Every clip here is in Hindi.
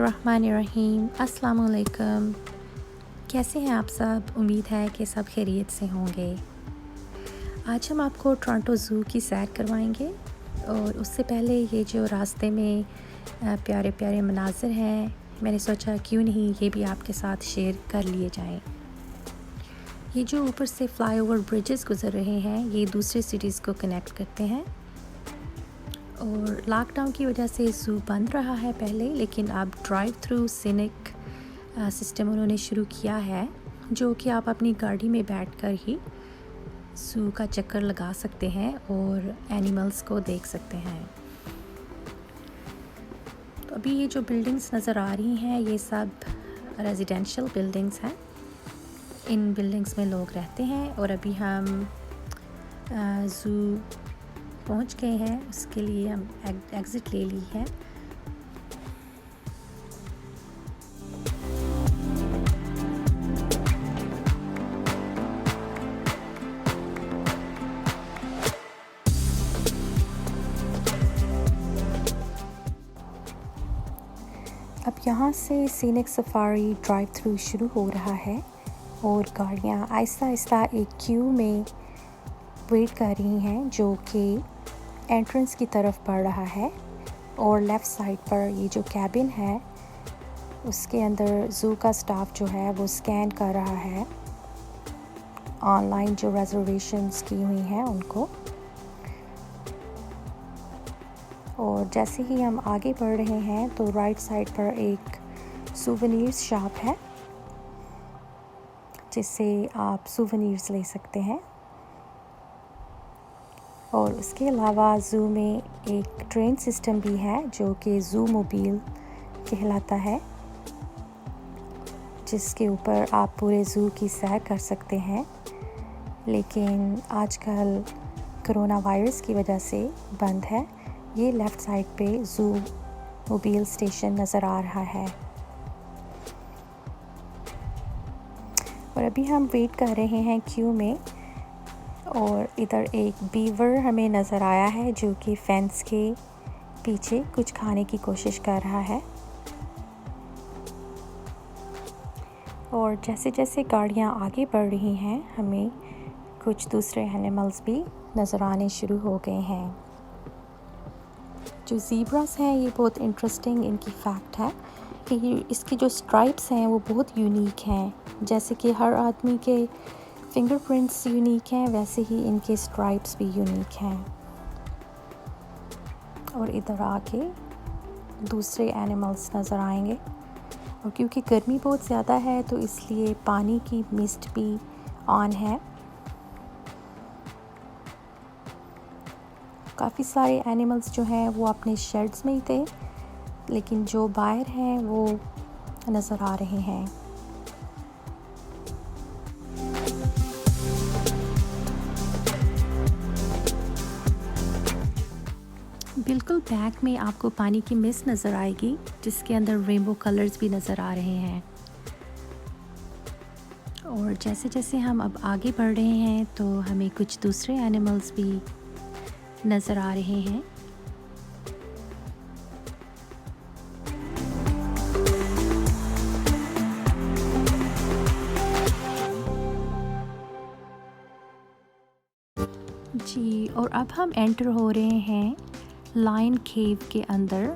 बिस्मिल्लाहिर्रहमानिर्रहीम। अस्सलाम वालेकुम। कैसे हैं आप सब? उम्मीद है कि सब खैरियत से होंगे। आज हम आपको टोरंटो ज़ू की सैर करवाएंगे और उससे पहले ये जो रास्ते में प्यारे प्यारे मनाज़र हैं, मैंने सोचा क्यों नहीं ये भी आपके साथ शेयर कर लिए जाएं। ये जो ऊपर से फ्लाईओवर ब्रिजेस गुज़र रहे हैं, ये दूसरे सिटीज़ को कनेक्ट करते हैं। और लॉकडाउन की वजह से ज़ू बंद रहा है पहले, लेकिन अब ड्राइव थ्रू सीनिक सिस्टम उन्होंने शुरू किया है, जो कि आप अपनी गाड़ी में बैठकर ही ज़ू का चक्कर लगा सकते हैं और एनिमल्स को देख सकते हैं। तो अभी ये जो बिल्डिंग्स नज़र आ रही हैं, ये सब रेजिडेंशियल बिल्डिंग्स हैं। इन बिल्डिंग्स में लोग रहते हैं और अभी हम ज़ू पहुंच गए हैं। उसके लिए हम एग्ज़िट ले ली है। अब यहाँ से सीनिक सफारी ड्राइव थ्रू शुरू हो रहा है और गाड़ियाँ आहिस्ता आहिस्ता एक क्यू में वेट कर रही हैं, जो कि एंट्रेंस की तरफ बढ़ रहा है। और लेफ़्ट साइड पर ये जो कैबिन है, उसके अंदर ज़ू का स्टाफ जो है वो स्कैन कर रहा है ऑनलाइन जो रिजर्वेशंस की हुई हैं उनको। और जैसे ही हम आगे बढ़ रहे हैं तो राइट साइड पर एक सूवेनीर्स शॉप है, जिससे आप सूवेनीर्स ले सकते हैं। और उसके अलावा ज़ू में एक ट्रेन सिस्टम भी है, जो कि ज़ू मोबाइल कहलाता है, जिसके ऊपर आप पूरे ज़ू की सैर कर सकते हैं। लेकिन आजकल कोरोना वायरस की वजह से बंद है। ये लेफ़्ट साइड पे ज़ू मोबाइल स्टेशन नज़र आ रहा है। और अभी हम वेट कर रहे हैं क्यू में। और इधर एक बीवर हमें नज़र आया है, जो कि फेंस के पीछे कुछ खाने की कोशिश कर रहा है। और जैसे जैसे गाड़ियाँ आगे बढ़ रही हैं, हमें कुछ दूसरे एनिमल्स भी नज़र आने शुरू हो गए हैं। जो ज़ीब्रास हैं, ये बहुत इंटरेस्टिंग इनकी फैक्ट है कि इसकी जो स्ट्राइप्स हैं वो बहुत यूनिक हैं। जैसे कि हर आदमी के फिंगरप्रिंट्स यूनिक हैं, वैसे ही इनके स्ट्राइप्स भी यूनिक हैं। और इधर आके दूसरे एनिमल्स नज़र आएंगे। और क्योंकि गर्मी बहुत ज़्यादा है, तो इसलिए पानी की मिस्ट भी ऑन है। काफ़ी सारे एनिमल्स जो हैं वो अपने शेड्स में ही थे, लेकिन जो बाहर हैं वो नज़र आ रहे हैं। बिल्कुल बैक में आपको पानी की मिस्ट नज़र आएगी, जिसके अंदर रेनबो कलर्स भी नज़र आ रहे हैं। और जैसे जैसे हम अब आगे बढ़ रहे हैं, तो हमें कुछ दूसरे एनिमल्स भी नज़र आ रहे हैं। जी, और अब हम एंटर हो रहे हैं लायन केव के अंदर।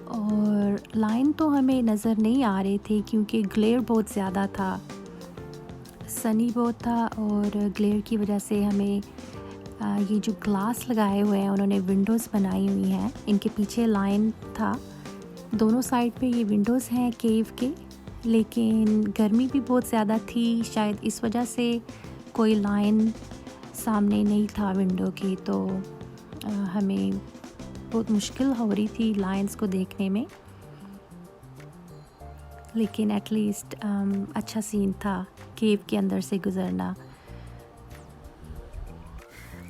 और लायन तो हमें नज़र नहीं आ रहे थे, क्योंकि ग्लेयर बहुत ज़्यादा था, सनी बहुत था। और ग्लेयर की वजह से हमें ये जो ग्लास लगाए हुए हैं, उन्होंने विंडोज़ बनाई हुई हैं। इनके पीछे लायन था, दोनों साइड पे ये विंडोज़ हैं केव के। लेकिन गर्मी भी बहुत ज़्यादा थी, शायद इस वजह से कोई लायन सामने नहीं था विंडो की, तो हमें बहुत मुश्किल हो रही थी लायंस को देखने में। लेकिन एटलीस्ट अच्छा सीन था केव के अंदर से गुज़रना।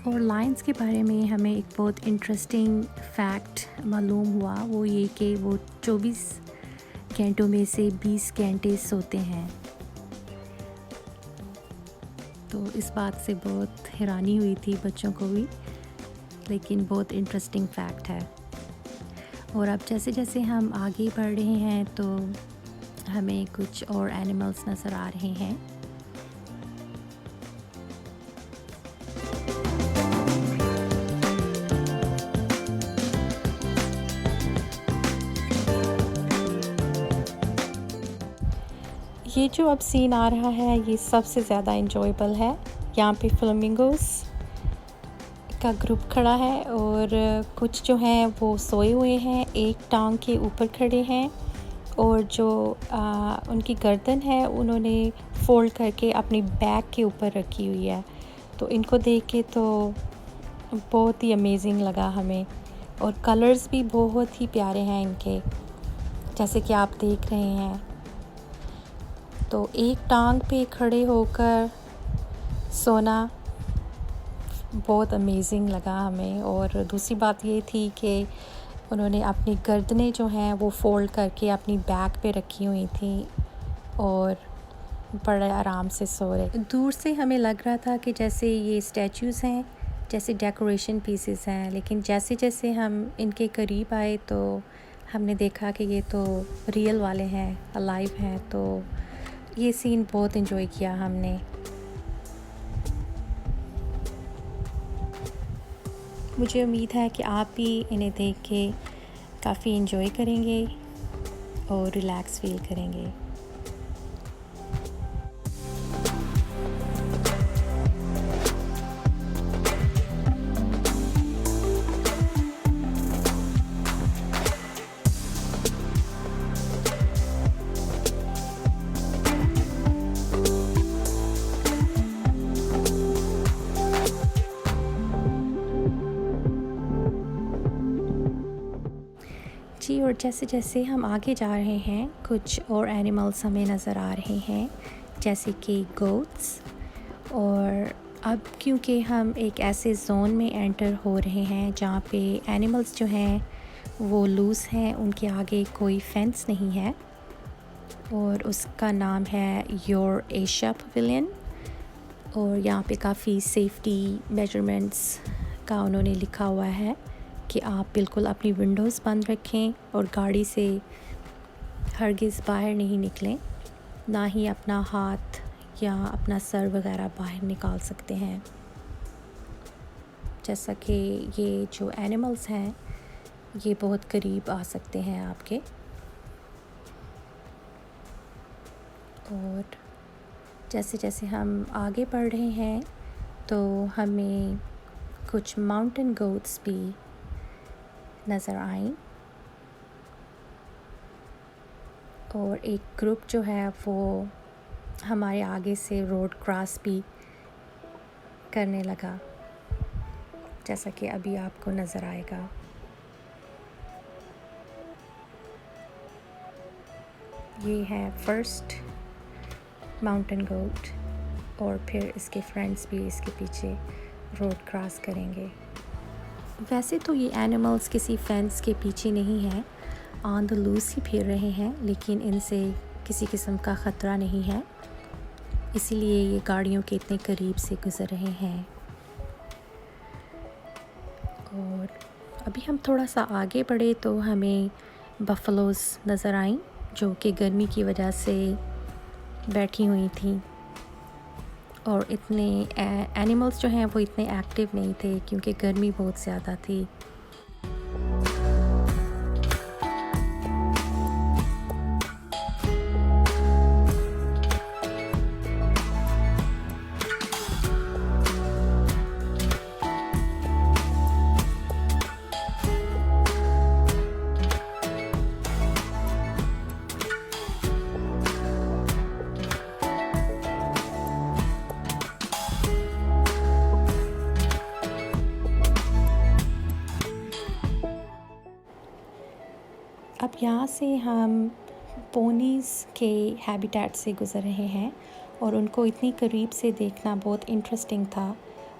और लायंस के बारे में हमें एक बहुत इंटरेस्टिंग फैक्ट मालूम हुआ, वो ये कि वो 24 घंटों में से 20 घंटे सोते हैं। तो इस बात से बहुत हैरानी हुई थी बच्चों को भी, लेकिन बहुत इंटरेस्टिंग फैक्ट है। और अब जैसे जैसे हम आगे बढ़ रहे हैं तो हमें कुछ और एनिमल्स नज़र आ रहे हैं। ये जो अब सीन आ रहा है ये सबसे ज़्यादा इंजॉयबल है। यहाँ पे फ्लेमिंगोस का ग्रुप खड़ा है और कुछ जो हैं वो सोए हुए हैं, एक टांग के ऊपर खड़े हैं और जो उनकी गर्दन है उन्होंने फोल्ड करके अपनी बैक के ऊपर रखी हुई है। तो इनको देख के तो बहुत ही अमेजिंग लगा हमें, और कलर्स भी बहुत ही प्यारे हैं इनके, जैसे कि आप देख रहे हैं। तो एक टांग पे खड़े होकर सोना बहुत अमेजिंग लगा हमें। और दूसरी बात ये थी कि उन्होंने अपनी गर्दनें जो हैं वो फ़ोल्ड करके अपनी बैक पे रखी हुई थी और बड़े आराम से सो रहे। दूर से हमें लग रहा था कि जैसे ये स्टैचूज़ हैं, जैसे डेकोरेशन पीसेस हैं, लेकिन जैसे जैसे हम इनके करीब आए तो हमने देखा कि ये तो रियल वाले हैं, अलाइव हैं। तो ये सीन बहुत एंजॉय किया हमने। मुझे उम्मीद है कि आप भी इन्हें देख के काफ़ी एंजॉय करेंगे और रिलैक्स फील करेंगे। जी, और जैसे जैसे हम आगे जा रहे हैं कुछ और एनिमल्स हमें नज़र आ रहे हैं, जैसे कि गोट्स। और अब क्योंकि हम एक ऐसे जोन में एंटर हो रहे हैं जहाँ पे एनिमल्स जो हैं वो लूज़ हैं, उनके आगे कोई फेंस नहीं है, और उसका नाम है योर एशिया पवेलियन। और यहाँ पे काफ़ी सेफ्टी मेजरमेंट्स का उन्होंने लिखा हुआ है कि आप बिल्कुल अपनी विंडोज़ बंद रखें और गाड़ी से हरगिज़ बाहर नहीं निकलें, ना ही अपना हाथ या अपना सर वगैरह बाहर निकाल सकते हैं। जैसा कि ये जो एनिमल्स हैं ये बहुत करीब आ सकते हैं आपके। और जैसे जैसे हम आगे बढ़ रहे हैं तो हमें कुछ माउंटेन गोट्स भी नज़र आई, और एक ग्रुप जो है वो हमारे आगे से रोड क्रॉस भी करने लगा, जैसा कि अभी आपको नज़र आएगा। ये है फर्स्ट माउंटेन गोट, और फिर इसके फ्रेंड्स भी इसके पीछे रोड क्रॉस करेंगे। वैसे तो ये एनिमल्स किसी फेंस के पीछे नहीं हैं, ऑन द लूज़ ही फिर रहे हैं, लेकिन इनसे किसी किस्म का ख़तरा नहीं है, इसीलिए ये गाड़ियों के इतने करीब से गुज़र रहे हैं। और अभी हम थोड़ा सा आगे बढ़े तो हमें बफलोज़ नज़र आईं, जो कि गर्मी की वजह से बैठी हुई थी। और इतने एनिमल्स जो हैं वो इतने एक्टिव नहीं थे क्योंकि गर्मी बहुत ज़्यादा थी। अब यहाँ से हम पोनीज़ के हैबिटेट से गुज़र रहे हैं, और उनको इतनी करीब से देखना बहुत इंटरेस्टिंग था,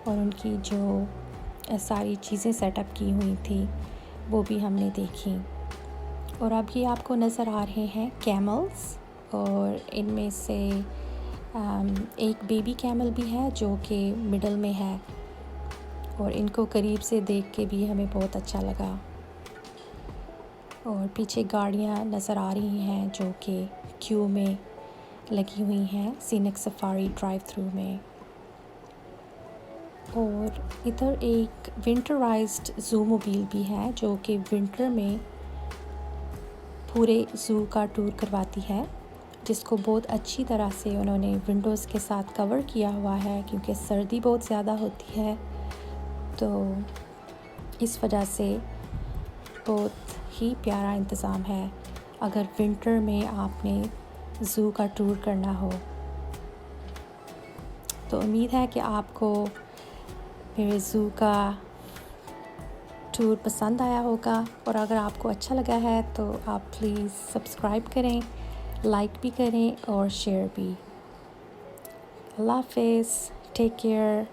और उनकी जो सारी चीज़ें सेटअप की हुई थी वो भी हमने देखी। और अब ये आपको नज़र आ रहे हैं कैमल्स, और इनमें से एक बेबी कैमल भी है जो कि मिडल में है, और इनको करीब से देख के भी हमें बहुत अच्छा लगा। और पीछे गाड़ियाँ नज़र आ रही हैं जो कि क्यू में लगी हुई हैं सीनिक सफारी ड्राइव थ्रू में। और इधर एक विंटराइज्ड ज़ू मोबाइल भी है जो कि विंटर में पूरे ज़ू का टूर करवाती है, जिसको बहुत अच्छी तरह से उन्होंने विंडोज़ के साथ कवर किया हुआ है क्योंकि सर्दी बहुत ज़्यादा होती है, तो इस वजह से बहुत ही प्यारा इंतज़ाम है अगर विंटर में आपने ज़ू का टूर करना हो। तो उम्मीद है कि आपको मेरे ज़ू का टूर पसंद आया होगा, और अगर आपको अच्छा लगा है तो आप प्लीज़ सब्सक्राइब करें, लाइक भी करें और शेयर भी। अल्लाह हाफ़िज़, टेक केयर।